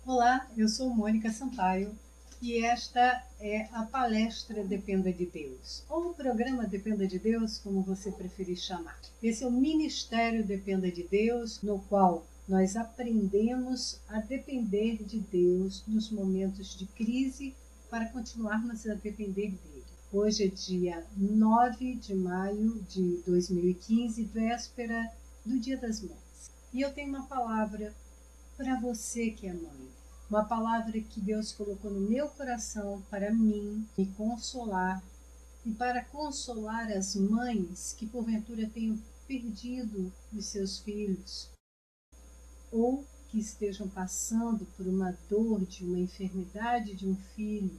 Olá, eu sou Mônica Sampaio e esta é a palestra Dependa de Deus, ou o programa Dependa de Deus, como você preferir chamar. Esse é o Ministério Dependa de Deus, no qual nós aprendemos a depender de Deus nos momentos de crise para continuarmos a depender dele. Hoje é dia 9 de maio de 2015, véspera do Dia das Mães. E eu tenho uma palavra para você que é mãe. Uma palavra que Deus colocou no meu coração para mim me consolar e para consolar as mães que porventura tenham perdido os seus filhos ou que estejam passando por uma dor de uma enfermidade de um filho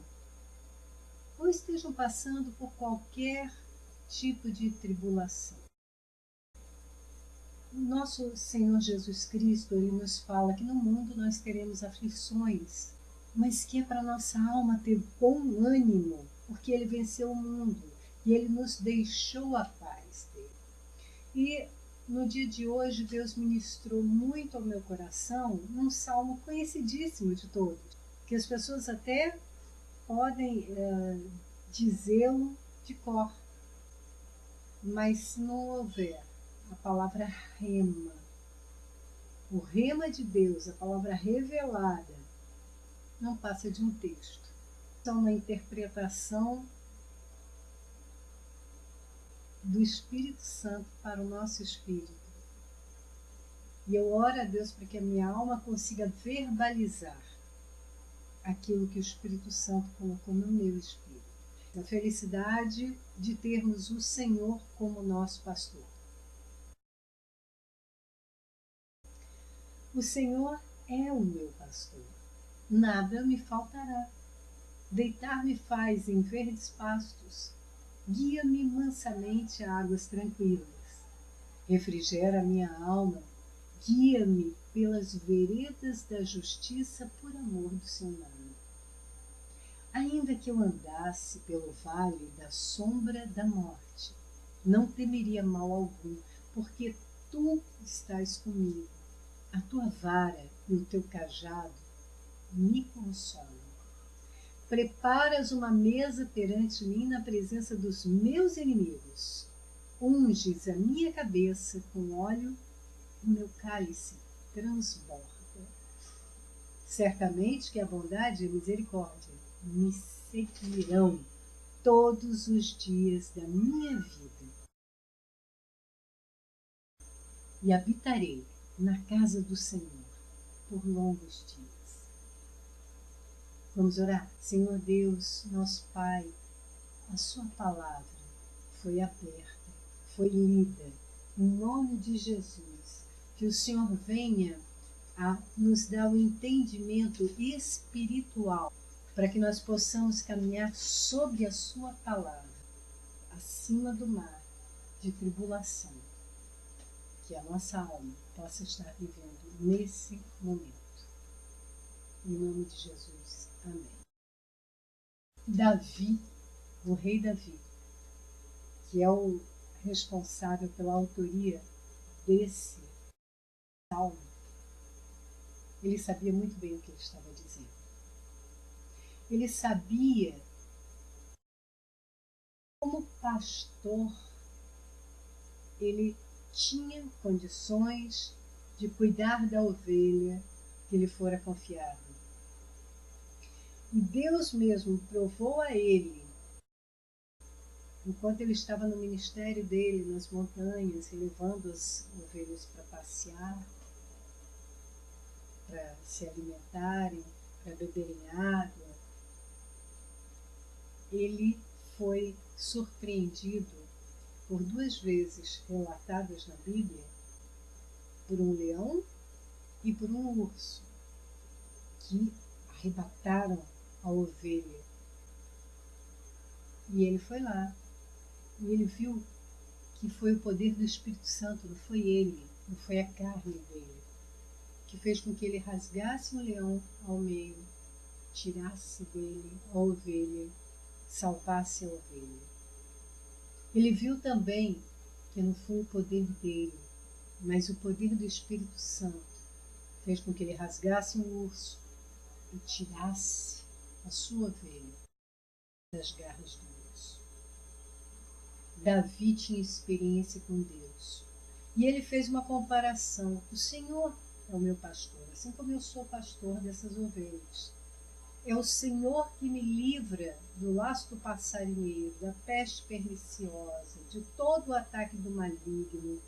ou estejam passando por qualquer tipo de tribulação. O nosso Senhor Jesus Cristo, ele nos fala que no mundo nós teremos aflições, mas que é para nossa alma ter bom ânimo, porque ele venceu o mundo e ele nos deixou a paz dele. E no dia de hoje Deus ministrou muito ao meu coração num salmo conhecidíssimo de todos, que as pessoas até podem dizê-lo de cor, mas se não houver a palavra rema, o rema de Deus, a palavra revelada, não passa de um texto. É uma interpretação do Espírito Santo para o nosso espírito. E eu oro a Deus para que a minha alma consiga verbalizar aquilo que o Espírito Santo colocou no meu espírito. A felicidade de termos o Senhor como nosso pastor. O Senhor é o meu pastor, nada me faltará. Deitar-me faz em verdes pastos, guia-me mansamente a águas tranquilas. Refrigera minha alma, guia-me pelas veredas da justiça por amor do seu nome. Ainda que eu andasse pelo vale da sombra da morte, não temeria mal algum, porque tu estás comigo. A tua vara e o teu cajado me consolam. Preparas uma mesa perante mim na presença dos meus inimigos. Unges a minha cabeça com óleo, o meu cálice transborda. Certamente que a bondade e a misericórdia me seguirão todos os dias da minha vida. E habitarei na casa do Senhor por longos dias. Vamos orar? Senhor Deus, nosso Pai, a sua palavra foi aberta, foi lida, em nome de Jesus. Que o Senhor venha a nos dar o entendimento espiritual para que nós possamos caminhar sobre a sua palavra, acima do mar de tribulação, que a nossa alma possa estar vivendo nesse momento. Em nome de Jesus. Amém. Davi, o rei Davi, que é o responsável pela autoria desse salmo, ele sabia muito bem o que ele estava dizendo. Ele sabia, como pastor, ele tinha condições de cuidar da ovelha que lhe fora confiada. E Deus mesmo provou a ele, enquanto ele estava no ministério dele, nas montanhas, levando as ovelhas para passear, para se alimentarem, para beberem água, ele foi surpreendido por 2 vezes relatadas na Bíblia, por um leão e por um urso, que arrebataram a ovelha. E ele foi lá, e ele viu que foi o poder do Espírito Santo, não foi ele, não foi a carne dele, que fez com que ele rasgasse o leão ao meio, tirasse dele a ovelha, salvasse a ovelha. Ele viu também que não foi o poder dele, mas o poder do Espírito Santo fez com que ele rasgasse um urso, e tirasse a sua ovelha das garras do urso. Davi tinha experiência com Deus. E ele fez uma comparação. O Senhor é o meu pastor, assim como eu sou pastor dessas ovelhas. É o Senhor que me livra do laço do passarinheiro, da peste perniciosa, de todo o ataque do maligno.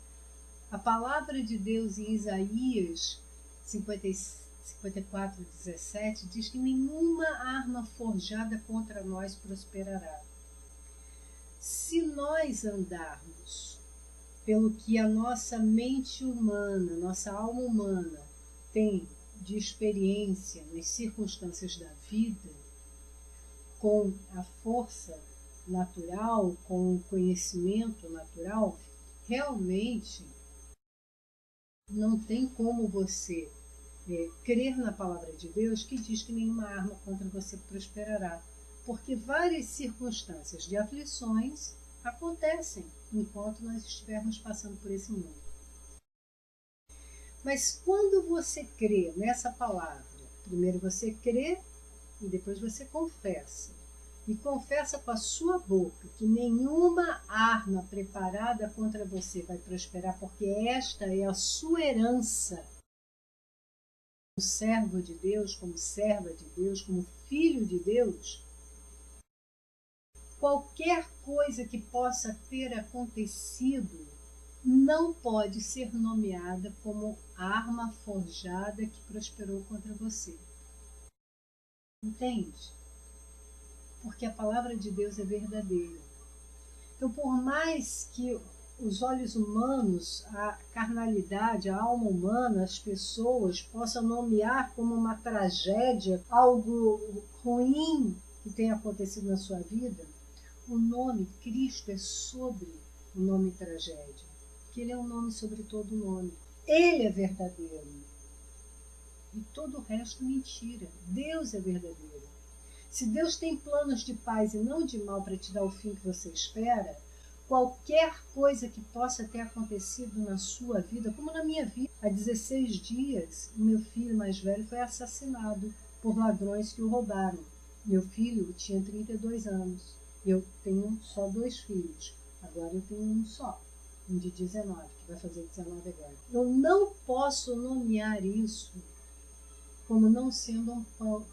A palavra de Deus em Isaías 54:17 diz que nenhuma arma forjada contra nós prosperará. Se nós andarmos pelo que a nossa mente humana, nossa alma humana tem de experiência nas circunstâncias da vida, com a força natural, com o conhecimento natural, realmente não tem como você crer na palavra de Deus que diz que nenhuma arma contra você prosperará. Porque várias circunstâncias de aflições acontecem enquanto nós estivermos passando por esse mundo. Mas quando você crê nessa palavra, primeiro você crê e depois você confessa. E confessa com a sua boca que nenhuma arma preparada contra você vai prosperar, porque esta é a sua herança. Como servo de Deus, como serva de Deus, como filho de Deus, qualquer coisa que possa ter acontecido não pode ser nomeada como arma forjada que prosperou contra você. Entende? Porque a palavra de Deus é verdadeira. Então, por mais que os olhos humanos, a carnalidade, a alma humana, as pessoas possam nomear como uma tragédia, algo ruim que tenha acontecido na sua vida, o nome Cristo é sobre o nome tragédia, porque ele é um nome sobre todo nome. Ele é verdadeiro e todo o resto mentira. Deus é verdadeiro. Se Deus tem planos de paz e não de mal para te dar o fim que você espera, qualquer coisa que possa ter acontecido na sua vida, como na minha vida, há 16 dias, o meu filho mais velho foi assassinado por ladrões que o roubaram. Meu filho tinha 32 anos. Eu tenho só 2 filhos. Agora eu tenho um só, um de 19, que vai fazer 19 agora. Eu não posso nomear isso como não sendo um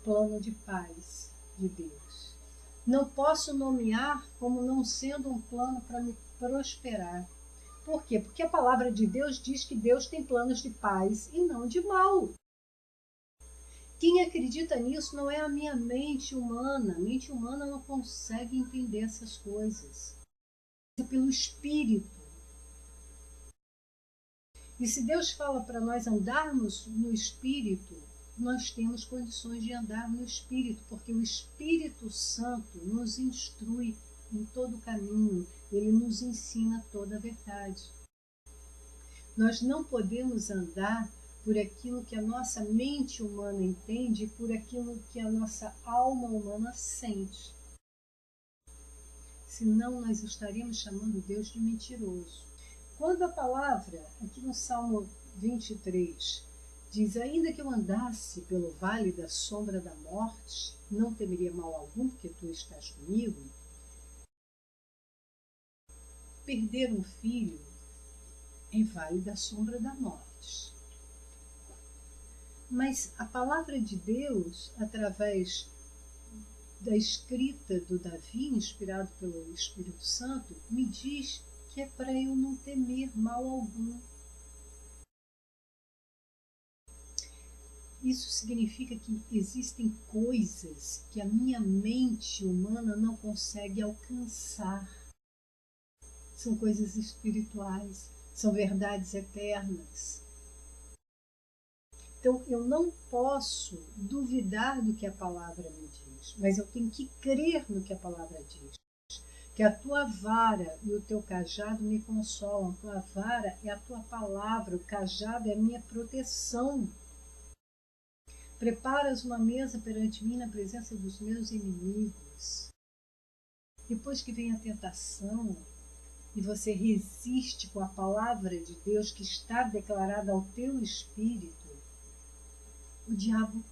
plano de paz de Deus. Não posso nomear como não sendo um plano para me prosperar. Por quê? Porque a palavra de Deus diz que Deus tem planos de paz e não de mal. Quem acredita nisso não é a minha mente humana. A mente humana não consegue entender essas coisas. É pelo Espírito. E se Deus fala para nós andarmos no Espírito, nós temos condições de andar no Espírito, porque o Espírito Santo nos instrui em todo o caminho, ele nos ensina toda a verdade. Nós não podemos andar por aquilo que a nossa mente humana entende, por aquilo que a nossa alma humana sente. Senão nós estaríamos chamando Deus de mentiroso. Quando a palavra, aqui no Salmo 23, diz: ainda que eu andasse pelo vale da sombra da morte, não temeria mal algum, porque tu estás comigo. Perder um filho é vale da sombra da morte. Mas a palavra de Deus, através da escrita do Davi, inspirado pelo Espírito Santo, me diz que é para eu não temer mal algum. Isso significa que existem coisas que a minha mente humana não consegue alcançar. São coisas espirituais, são verdades eternas. Então, eu não posso duvidar do que a palavra me diz, mas eu tenho que crer no que a palavra diz. Que a tua vara e o teu cajado me consolam. A tua vara é a tua palavra, o cajado é a minha proteção. Preparas uma mesa perante mim na presença dos meus inimigos. Depois que vem a tentação e você resiste com a palavra de Deus que está declarada ao teu espírito, o diabo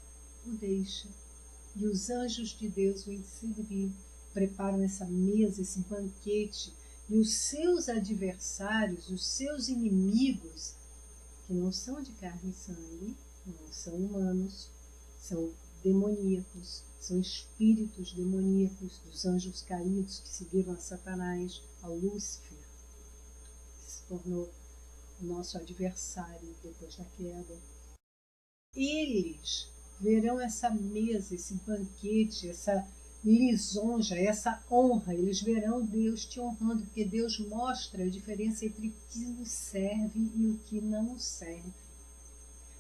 o deixa. E os anjos de Deus vêm te servir, preparam essa mesa, esse banquete, e os seus adversários, os seus inimigos, que não são de carne e sangue, não são humanos, são demoníacos, são espíritos demoníacos dos anjos caídos que seguiram a Satanás, a Lúcifer, que se tornou o nosso adversário depois da queda. Eles verão essa mesa, esse banquete, essa lisonja, essa honra. Eles verão Deus te honrando, porque Deus mostra a diferença entre o que o serve e o que não o serve.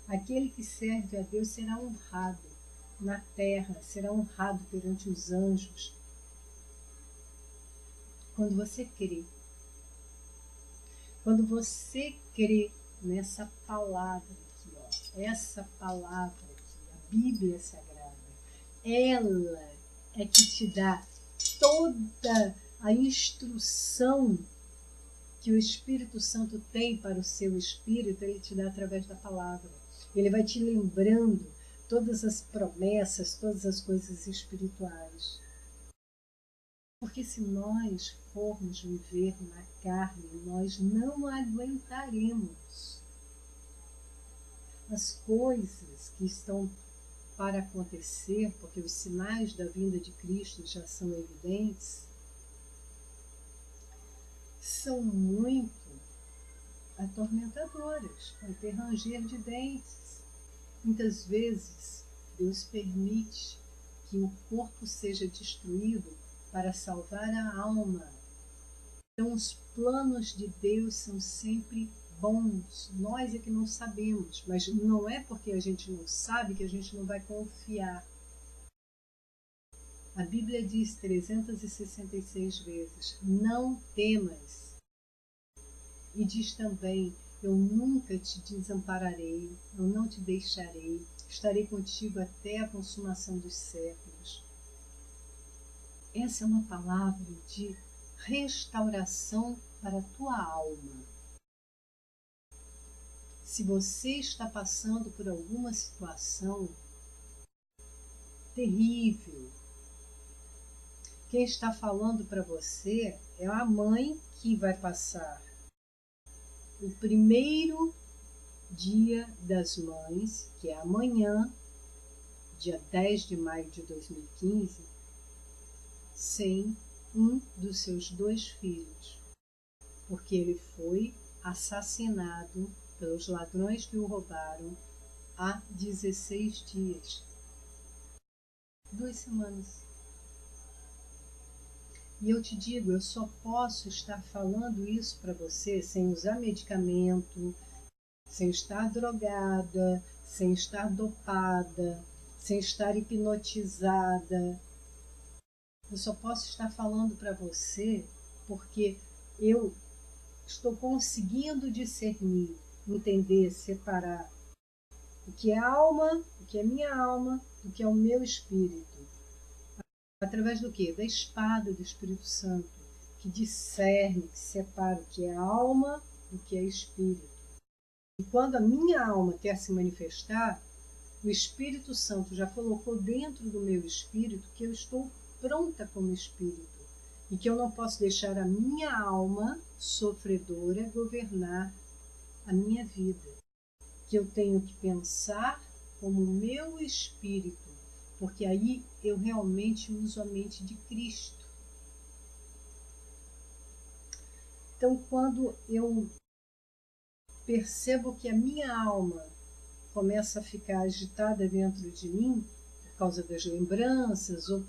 Aquele que serve a Deus será honrado na terra, será honrado perante os anjos. Quando você crê nessa palavra aqui, ó, essa palavra aqui, a Bíblia Sagrada, ela é que te dá toda a instrução que o Espírito Santo tem para o seu espírito, ele te dá através da palavra. Ele vai te lembrando todas as promessas, todas as coisas espirituais. Porque se nós formos viver na carne, nós não aguentaremos. As coisas que estão para acontecer, porque os sinais da vinda de Cristo já são evidentes, são muito atormentadoras, vai ter ranger de dentes. Muitas vezes Deus permite que o corpo seja destruído para salvar a alma. Então os planos de Deus são sempre bons. Nós é que não sabemos, mas não é porque a gente não sabe que a gente não vai confiar. A Bíblia diz 366 vezes, não temas. E diz também, eu nunca te desampararei, eu não te deixarei, estarei contigo até a consumação dos séculos. Essa é uma palavra de restauração para a tua alma. Se você está passando por alguma situação terrível, quem está falando para você é a mãe que vai passar o primeiro dia das mães, que é amanhã, dia 10 de maio de 2015, sem um dos seus 2 filhos, porque ele foi assassinado pelos ladrões que o roubaram há 16 dias, 2 semanas. E eu te digo, eu só posso estar falando isso para você sem usar medicamento, sem estar drogada, sem estar dopada, sem estar hipnotizada. Eu só posso estar falando para você porque eu estou conseguindo discernir, entender, separar o que é alma, o que é minha alma, o que é o meu espírito. Através do quê? Da espada do Espírito Santo, que discerne, que separa o que é alma do que é espírito. E quando a minha alma quer se manifestar, o Espírito Santo já colocou dentro do meu espírito que eu estou pronta como espírito e que eu não posso deixar a minha alma sofredora governar a minha vida. Que eu tenho que pensar como o meu espírito, porque aí eu realmente uso a mente de Cristo. Então, quando eu percebo que a minha alma começa a ficar agitada dentro de mim, por causa das lembranças, ou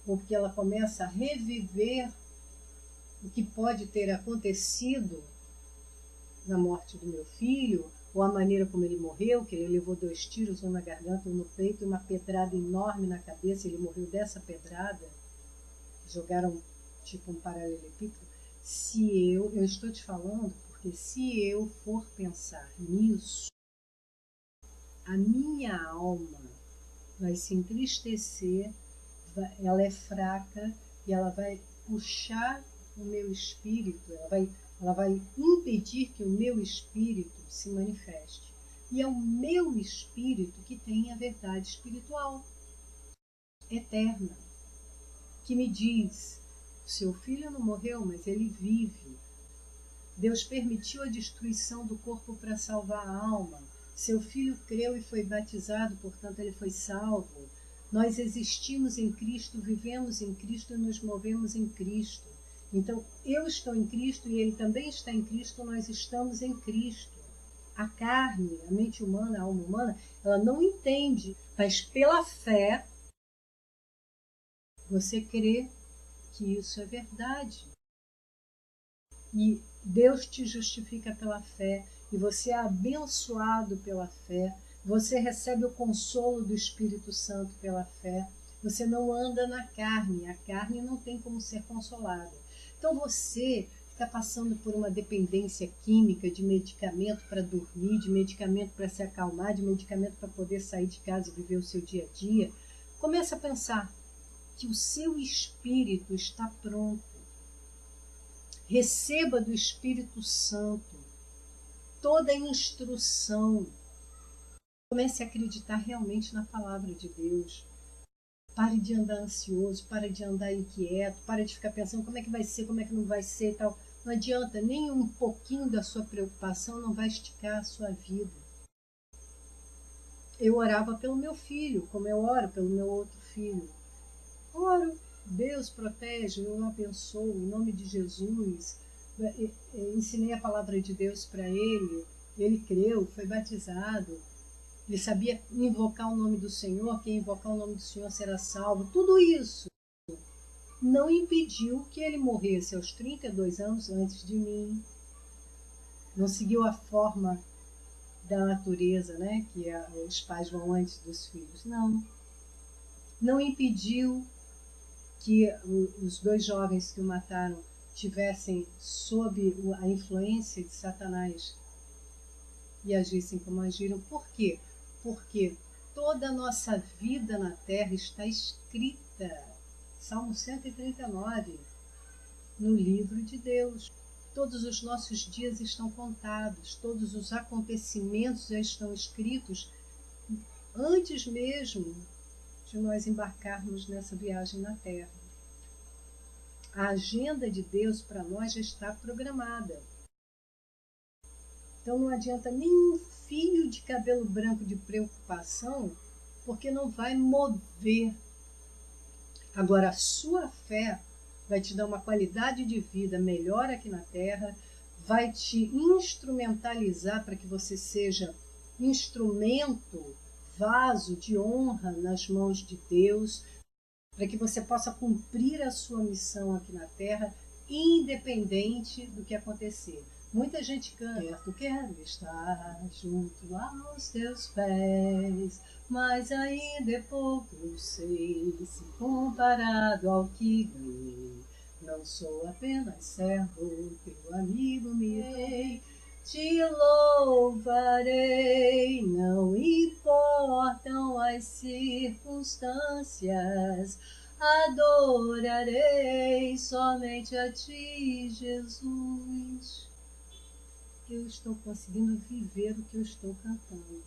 porque ela começa a reviver o que pode ter acontecido na morte do meu filho, ou a maneira como ele morreu, que ele levou 2 tiros, um na garganta, um no peito, e uma pedrada enorme na cabeça, ele morreu dessa pedrada, jogaram tipo um paralelepípedo. Eu estou te falando, porque se eu for pensar nisso, a minha alma vai se entristecer, ela é fraca e ela vai puxar o meu espírito, ela vai impedir que o meu espírito se manifeste. E é o meu espírito que tem a verdade espiritual, eterna, que me diz: seu filho não morreu, mas ele vive. Deus permitiu a destruição do corpo para salvar a alma. Seu filho creu e foi batizado, portanto ele foi salvo. Nós existimos em Cristo, vivemos em Cristo e nos movemos em Cristo. Então, eu estou em Cristo e ele também está em Cristo, nós estamos em Cristo. A carne, a mente humana, a alma humana, ela não entende, mas pela fé, você crê que isso é verdade. E Deus te justifica pela fé, e você é abençoado pela fé, você recebe o consolo do Espírito Santo pela fé, você não anda na carne, a carne não tem como ser consolada. Então você está passando por uma dependência química de medicamento para dormir, de medicamento para se acalmar, de medicamento para poder sair de casa e viver o seu dia a dia. Comece a pensar que o seu espírito está pronto. Receba do Espírito Santo toda a instrução. Comece a acreditar realmente na palavra de Deus. Pare de andar ansioso, pare de andar inquieto, pare de ficar pensando como é que vai ser, como é que não vai ser e tal. Não adianta, nem um pouquinho da sua preocupação não vai esticar a sua vida. Eu orava pelo meu filho, como eu oro pelo meu outro filho. Oro, Deus protege, eu abençoo, em nome de Jesus. Ensinei a palavra de Deus para ele, ele creu, foi batizado, ele sabia invocar o nome do Senhor, quem invocar o nome do Senhor será salvo. Tudo isso não impediu que ele morresse aos 32 anos antes de mim. Não seguiu a forma da natureza, né? Que os pais vão antes dos filhos. Não. Não impediu que os dois jovens que o mataram tivessem sob a influência de Satanás e agissem como agiram. Por quê? Porque toda a nossa vida na terra está escrita, Salmo 139, no livro de Deus. Todos os nossos dias estão contados, todos os acontecimentos já estão escritos antes mesmo de nós embarcarmos nessa viagem na terra. A agenda de Deus para nós já está programada. Então não adianta nenhum fio de cabelo branco de preocupação, porque não vai mover. Agora, a sua fé vai te dar uma qualidade de vida melhor aqui na terra, vai te instrumentalizar para que você seja instrumento, vaso de honra nas mãos de Deus, para que você possa cumprir a sua missão aqui na terra, independente do que acontecer. Muita gente canta, quero estar junto aos teus pés, mas ainda é pouco, eu sei, se comparado ao que ganhei. Não sou apenas servo, teu amigo me dei. Te louvarei, não importam as circunstâncias, adorarei somente a ti, Jesus. Eu estou conseguindo viver o que eu estou cantando.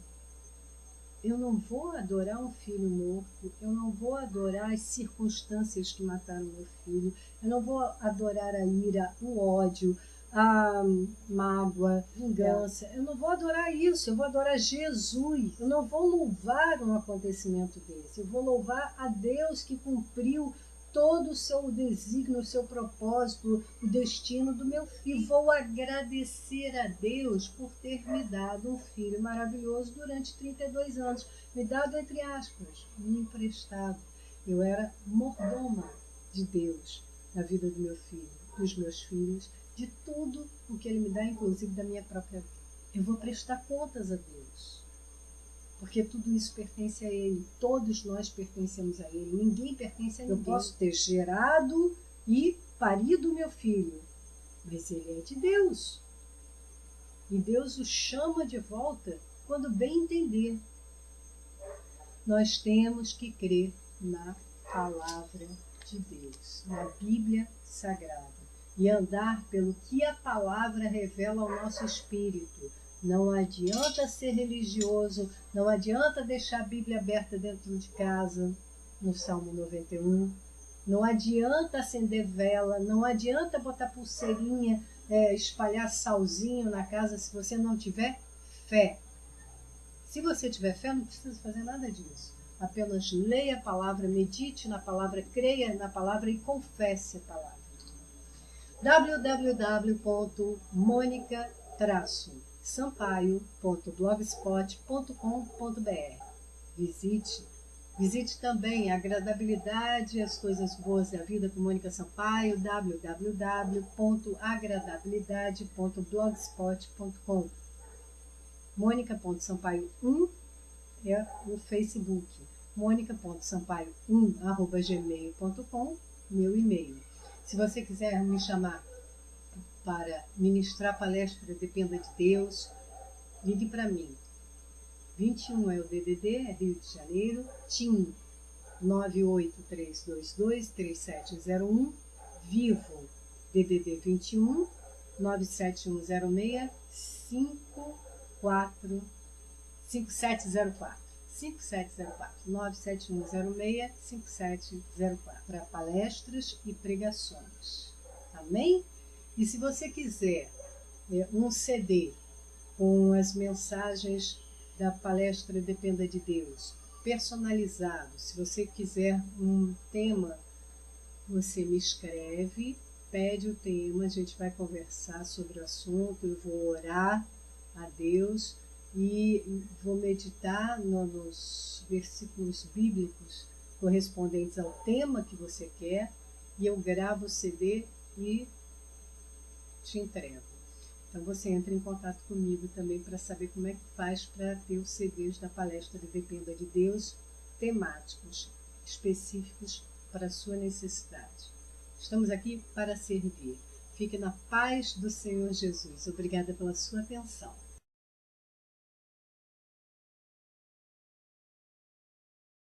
Eu não vou adorar um filho morto, eu não vou adorar as circunstâncias que mataram meu filho, eu não vou adorar a ira, o ódio, a mágoa, vingança. Eu não vou adorar isso, eu vou adorar Jesus. Eu não vou louvar um acontecimento desse, eu vou louvar a Deus que cumpriu todo o seu desígnio, o seu propósito, o destino do meu filho. E vou agradecer a Deus por ter me dado um filho maravilhoso durante 32 anos. Me dado, entre aspas, me emprestado. Eu era mordoma de Deus na vida do meu filho, dos meus filhos, de tudo o que Ele me dá, inclusive da minha própria vida. Eu vou prestar contas a Deus, porque tudo isso pertence a Ele, todos nós pertencemos a Ele, ninguém pertence a ninguém. Eu posso ter gerado e parido meu filho, mas ele é de Deus, e Deus o chama de volta quando bem entender. Nós temos que crer na palavra de Deus, na Bíblia Sagrada, e andar pelo que a palavra revela ao nosso espírito, Não adianta ser religioso, não adianta deixar a Bíblia aberta dentro de casa, no Salmo 91. Não adianta acender vela, não adianta botar pulseirinha, espalhar salzinho na casa se você não tiver fé. Se você tiver fé, não precisa fazer nada disso. Apenas leia a palavra, medite na palavra, creia na palavra e confesse a palavra. www.monica-sampaio.blogspot.com.br. Visite também a agradabilidade e as coisas boas da vida com Mônica Sampaio, www.agradabilidade.blogspot.com. Mônica.sampaio1 é o Facebook. Mônica.sampaio1@gmail.com, meu e-mail. Se você quiser me chamar para ministrar palestra Dependa de Deus, ligue para mim. 21 é o DDD, é Rio de Janeiro, TIM 983223701, Vivo DDD 21 97106 5704 97106 5704 para palestras e pregações. Amém? E se você quiser um CD com as mensagens da palestra Dependa de Deus, personalizado, se você quiser um tema, você me escreve, pede o tema, a gente vai conversar sobre o assunto, eu vou orar a Deus e vou meditar nos versículos bíblicos correspondentes ao tema que você quer, e eu gravo o CD e te entrego. Então você entra em contato comigo também para saber como é que faz para ter os CDs da palestra Dependa de Deus, temáticos, específicos para a sua necessidade. Estamos aqui para servir. Fique na paz do Senhor Jesus. Obrigada pela sua atenção.